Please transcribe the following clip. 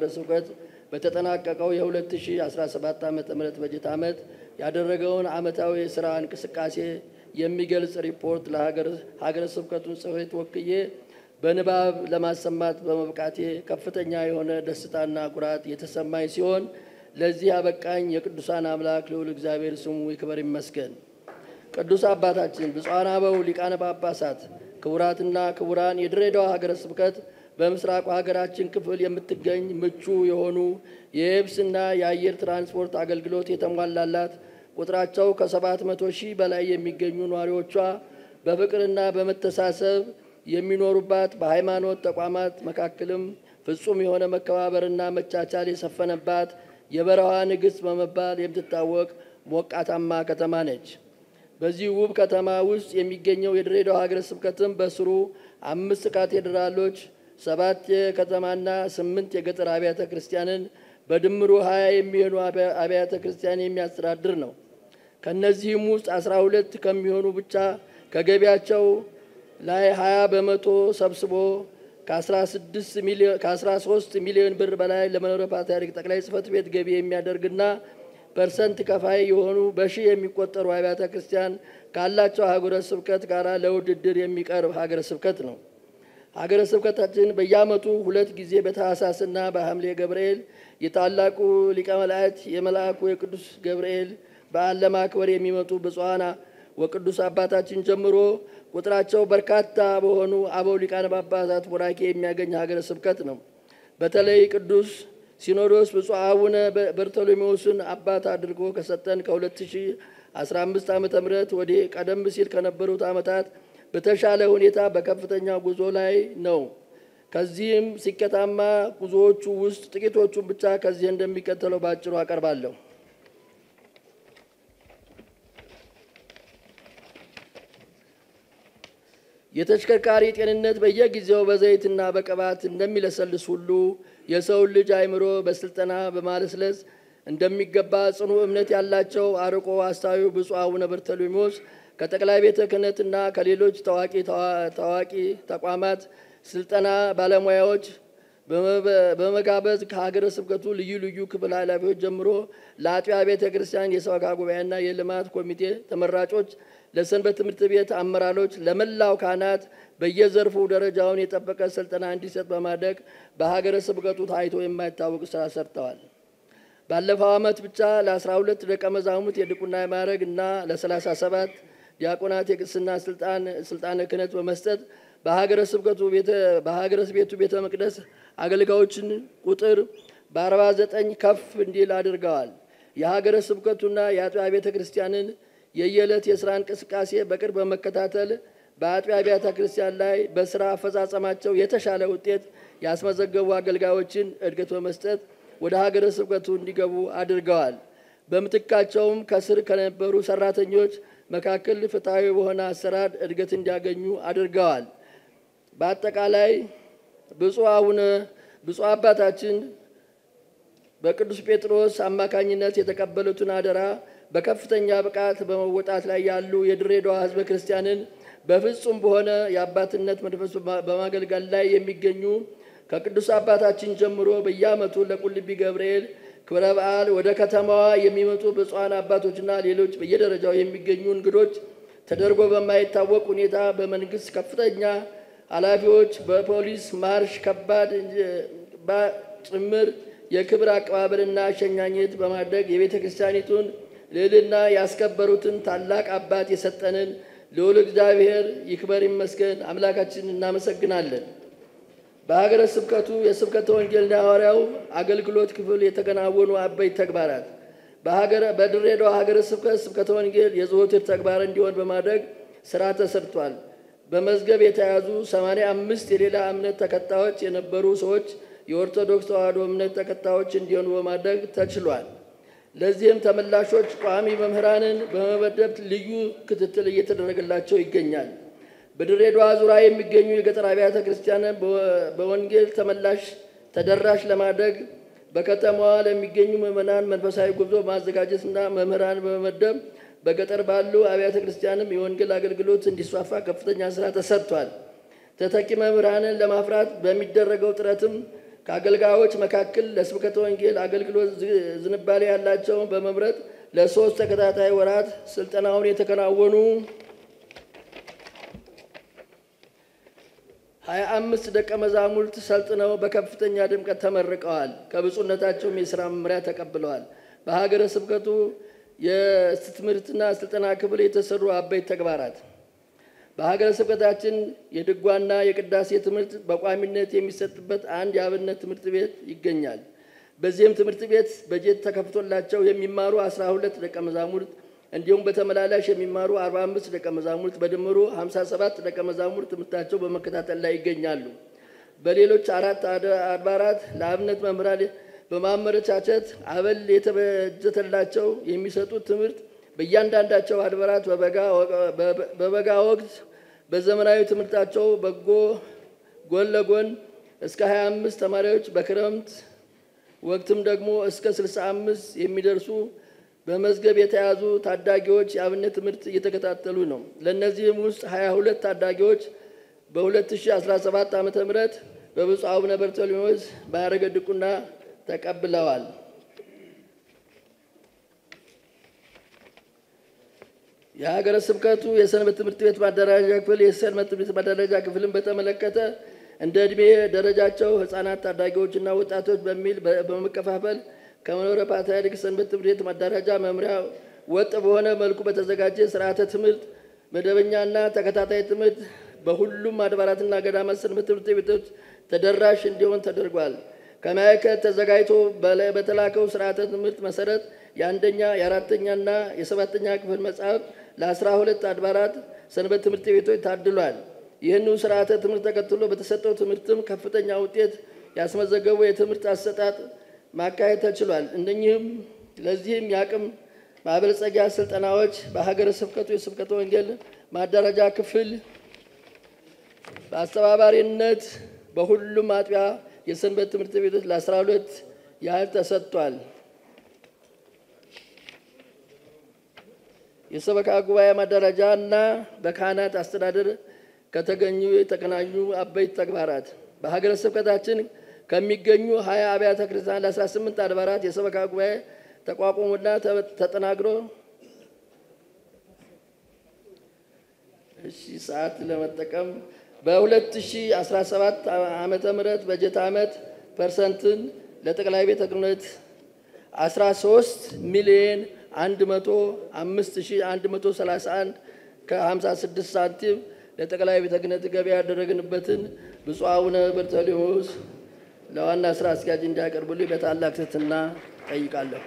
ሀገረ ስብከት በተጠናቀቀው የ2017 ዓ.ም በጀት ዓመት ያደረገውን ዓመታዊ የሥራ እንቅስቃሴ የሚገልጽ ሪፖርት ለሀገረ ስብከቱን ጽሕፈት ወክዬ በንባብ ለማሰማት በመብቃቴ ከፍተኛ የሆነ ደስታና ኩራት የተሰማኝ ሲሆን ለዚህ አበቃኝ የቅዱሳን አምላክ ልዑል እግዚአብሔር ስሙ ይክበር ይመስገን። ቅዱስ አባታችን ብፁዓን አበው ሊቃነ ጳጳሳት፣ ክቡራትና ክቡራን፣ የድሬዳዋ ሀገረ ስብከት በምስራቁ ሀገራችን ክፍል የምትገኝ ምቹ የሆኑ የየብስና የአየር ትራንስፖርት አገልግሎት የተሟላላት ቁጥራቸው ከ700 ሺህ በላይ የሚገኙ ነዋሪዎቿ በፍቅርና በመተሳሰብ የሚኖሩባት በሃይማኖት ተቋማት መካከልም ፍጹም የሆነ መከባበርና መቻቻል የሰፈነባት የበረሃ ንግሥት በመባል የምትታወቅ ሞቃታማ ከተማ ነች። በዚህ ውብ ከተማ ውስጥ የሚገኘው የድሬዳዋ ሀገረ ስብከትም በስሩ 5 ካቴድራሎች፣ 7 የከተማና 8 የገጠር አብያተ ክርስቲያንን በድምሩ 20 የሚሆኑ አብያተ ክርስቲያን የሚያስተዳድር ነው። ከነዚህም ውስጥ 12 ከሚሆኑ ብቻ ከገቢያቸው ላይ 20 በመቶ ሰብስቦ ከ13 ሚሊዮን ብር በላይ ለመንበረ ፓትርያርክ ጠቅላይ ጽሕፈት ቤት ገቢ የሚያደርግና ፐርሰንት ከፋይ የሆኑ በሺህ የሚቆጠሩ አብያተ ክርስቲያን ካላቸው ሀገረ ስብከት ጋር ለውድድር የሚቀርብ ሀገረ ስብከት ነው። ሀገረ ስብከታችን በየዓመቱ 2 ጊዜ በታኅሳስና በሐምሌ ገብርኤል የታላቁ ሊቀ መላእክት የመልአኩ የቅዱስ ገብርኤል በዓል ለማክበር የሚመጡ ብፁዓን ወቅዱስ አባታችን ጀምሮ ቁጥራቸው በርካታ በሆኑ አበው ሊቃነ ጳጳሳት ቡራኬ የሚያገኝ ሀገረ ስብከት ነው። በተለይ ቅዱስ ሲኖዶስ ብፁዕ አቡነ በርተሎሜዎስን አባት አድርጎ ከሰጠን ከ2015 ዓ.ም ወዲህ ቀደም ሲል ከነበሩት ዓመታት በተሻለ ሁኔታ በከፍተኛ ጉዞ ላይ ነው። ከዚህም ስኬታማ ጉዞዎቹ ውስጥ ጥቂቶቹን ብቻ ከዚህ እንደሚከተለው ባጭሩ አቀርባለሁ። የተሽከርካሪ ጤንነት በየጊዜው በዘይትና በቅባት እንደሚለሰልስ ሁሉ የሰው ልጅ አእምሮ በስልጠና በማለስለስ እንደሚገባ ጽኑ እምነት ያላቸው አርቆ አስተዋዩ ብፁዕ አቡነ በርተሎሜዎስ ከጠቅላይ ቤተ ክህነትና ከሌሎች ታዋቂ ተቋማት ስልጠና ባለሙያዎች በመጋበዝ ከሀገረ ስብከቱ ልዩ ልዩ ክፍል ኃላፊዎች ጀምሮ ለአጥቢያ ቤተ ክርስቲያን የሰበካ ጉባኤና የልማት ኮሚቴ ተመራጮች፣ ለሰንበት ትምህርት ቤት አመራሮች፣ ለመላው ካህናት በየዘርፉ ደረጃውን የጠበቀ ስልጠና እንዲሰጥ በማድረግ በሀገረ ስብከቱ ታይቶ የማይታወቅ ስራ ሰርተዋል። ባለፈው ዓመት ብቻ ለ12 ደቀ መዛሙርት የድቁና ማዕረግ እና ለ37 ዲያቆናት የቅስና ስልጣነ ክህነት በመስጠት በሀገረ ስብከቱ ቤተ መቅደስ አገልጋዮችን ቁጥር በ49 ከፍ እንዲል አድርገዋል። የሀገረ ስብከቱና የአጥቢያ ቤተ ክርስቲያንን የየዕለት የሥራ እንቅስቃሴ በቅርብ በመከታተል በአጥቢያ ቤተ ክርስቲያን ላይ በሥራ አፈጻጸማቸው የተሻለ ውጤት ያስመዘገቡ አገልጋዮችን እድገት በመስጠት ወደ ሀገረ ስብከቱ እንዲገቡ አድርገዋል። በምትካቸውም ከስር ከነበሩ ሰራተኞች መካከል ፍትሐዊ በሆነ አሰራር እድገት እንዲያገኙ አድርገዋል። በአጠቃላይ ብፁዕ አባታችን በቅዱስ ጴጥሮስ አማካኝነት የተቀበሉትን አደራ በከፍተኛ ብቃት በመወጣት ላይ ያሉ የድሬዳዋ ሕዝበ ክርስቲያንን በፍጹም በሆነ የአባትነት መንፈስ በማገልገል ላይ የሚገኙ ከቅዱስ አባታችን ጀምሮ በየዓመቱ ለቁልቢ ገብርኤል ክብረ በዓል ወደ ከተማዋ የሚመጡ ብፁዓን አባቶችና ሌሎች በየደረጃው የሚገኙ እንግዶች ተደርጎ በማይታወቅ ሁኔታ በመንግስት ከፍተኛ ኃላፊዎች በፖሊስ ማርሽ ከባድ ጭምር የክብር አቀባበልና አሸኛኘት በማድረግ የቤተ ክርስቲያኒቱን ልዕልና ያስከበሩትን ታላቅ አባት የሰጠንን ልዑል እግዚአብሔር ይክበር ይመስገን አምላካችንን እናመሰግናለን። በሀገረ ስብከቱ የስብከተ ወንጌልና ሐዋርያው አገልግሎት ክፍል የተከናወኑ አበይት ተግባራት በድሬዳዋ ሀገረ ስብከት ስብከተ ወንጌል የዘወትር ተግባር እንዲሆን በማድረግ ስራ ተሰርቷል። በመዝገብ የተያዙ 85 የሌላ እምነት ተከታዮች የነበሩ ሰዎች የኦርቶዶክስ ተዋሕዶ እምነት ተከታዮች እንዲሆኑ በማድረግ ተችሏል። ለዚህም ተመላሾች ቋሚ መምህራንን በመመደብ ልዩ ክትትል እየተደረገላቸው ይገኛል። በድሬዳዋ ዙሪያ የሚገኙ የገጠር አብያተ ክርስቲያናት በወንጌል ተደራሽ ለማድረግ በከተማዋ ለሚገኙ ምዕመናን መንፈሳዊ ጉዞ ማዘጋጀትና መምህራን በመመደብ በገጠር ባሉ አብያተ ክርስቲያንም የወንጌል አገልግሎት እንዲስፋፋ ከፍተኛ ስራ ተሰርቷል። ተተኪ መምህራንን ለማፍራት በሚደረገው ጥረትም ከአገልጋዮች መካከል ለስብከተ ወንጌል አገልግሎት ዝንባሌ ያላቸውን በመምረጥ ለ3 ተከታታይ ወራት ስልጠናውን የተከናወኑ 25 ደቀ መዛሙርት ሰልጥነው በከፍተኛ ድምቀት ተመርቀዋል። ከብፁዕነታቸውም የሥራ መመሪያ ተቀብለዋል። በሀገረ ስብከቱ የትምህርትና ስልጠና ክፍል የተሰሩ አበይት ተግባራት በሀገረ ስብከታችን የድጓና የቅዳሴ ትምህርት በቋሚነት የሚሰጥበት አንድ የአብነት ትምህርት ቤት ይገኛል። በዚህም ትምህርት ቤት በጀት ተከፍቶላቸው የሚማሩ 12 ደቀ መዛሙርት እንዲሁም በተመላላሽ የሚማሩ 45 ደቀ መዛሙርት በድምሩ 57 ደቀ መዛሙርት ትምህርታቸው በመከታተል ላይ ይገኛሉ። በሌሎች 4 አድባራት ለአብነት መምህራን በማመረቻቸት አበል የተበጀተላቸው የሚሰጡት ትምህርት በእያንዳንዳቸው አድባራት በበጋ ወቅት በዘመናዊ ትምህርታቸው ጎን ለጎን እስከ 25 ተማሪዎች በክረምት ወቅትም ደግሞ እስከ 65 የሚደርሱ በመዝገብ የተያዙ ታዳጊዎች የአብነት ትምህርት እየተከታተሉ ነው። ለነዚህም ውስጥ 22 ታዳጊዎች በ2017 ዓ.ም በብፁዕ አቡነ በርተሎሜዎስ ማዕረገ ድቁና ተቀብለዋል። የሀገረ ስብከቱ የሰንበት ትምህርት ቤት ማደራጃ ክፍል የሰንበት ትምህርት ቤት ማደራጃ ክፍልን በተመለከተ እንደ ዕድሜ ደረጃቸው ሕፃናት፣ ታዳጊዎችና ወጣቶች በሚል በመከፋፈል ከመንበረ ፓትርያርክ ሰንበት ትምህርት ቤት ማደራጃ መምሪያ ወጥ በሆነ መልኩ በተዘጋጀ ስርዓተ ትምህርት መደበኛና ተከታታይ ትምህርት በሁሉም አድባራትና ገዳማት ሰንበት ትምህርት ቤቶች ተደራሽ እንዲሆን ተደርጓል። ከማዕከል ተዘጋጅቶ በተላከው ስርዓተ ትምህርት መሰረት የአንደኛ የአራተኛና የሰባተኛ ክፍል መጽሐፍ ለ12 አድባራት ሰንበት ትምህርት ቤቶች ታድሏል። ይህንኑ ስርዓተ ትምህርት ተከትሎ በተሰጠው ትምህርትም ከፍተኛ ውጤት ያስመዘገቡ የትምህርት አሰጣጥ ማካሄድ ተችሏል። ለዚህም የአቅም ማበልጸጊያ ስልጠናዎች በሀገረ ስብከቱ የስብከተ ወንጌል ማደራጃ ክፍል በአስተባባሪነት በሁሉም አጥቢያ የሰንበት ትምህርት ቤቶች ለ12 ያህል ተሰጥቷል። የሰበካ ጉባኤ ማደራጃ እና በካህናት አስተዳደር የተገናኙ አበይት ተግባራት በሀገረ ስብከታችን ከሚገኙ 20 አብያተ ክርስቲያን ለ18 አድባራት የሰበካ ጉባኤ ተቋቁሞና ተጠናክሮ ሰዓት ለመጠቀም በ2017 ዓመተ ምህረት በጀት ዓመት ፐርሰንትን ለጠቅላይ ቤተ ክህነት 13,105,131 ከ56 ሳንቲም ለጠቅላይ ቤተ ክህነት ገቢ ያደረግንበትን ብፁዕ አቡነ በርተሎሜዎስ ለዋና ስራ አስኪያጅ እንዲያቀርቡልኝ በታላቅ ትሕትና ጠይቃለሁ።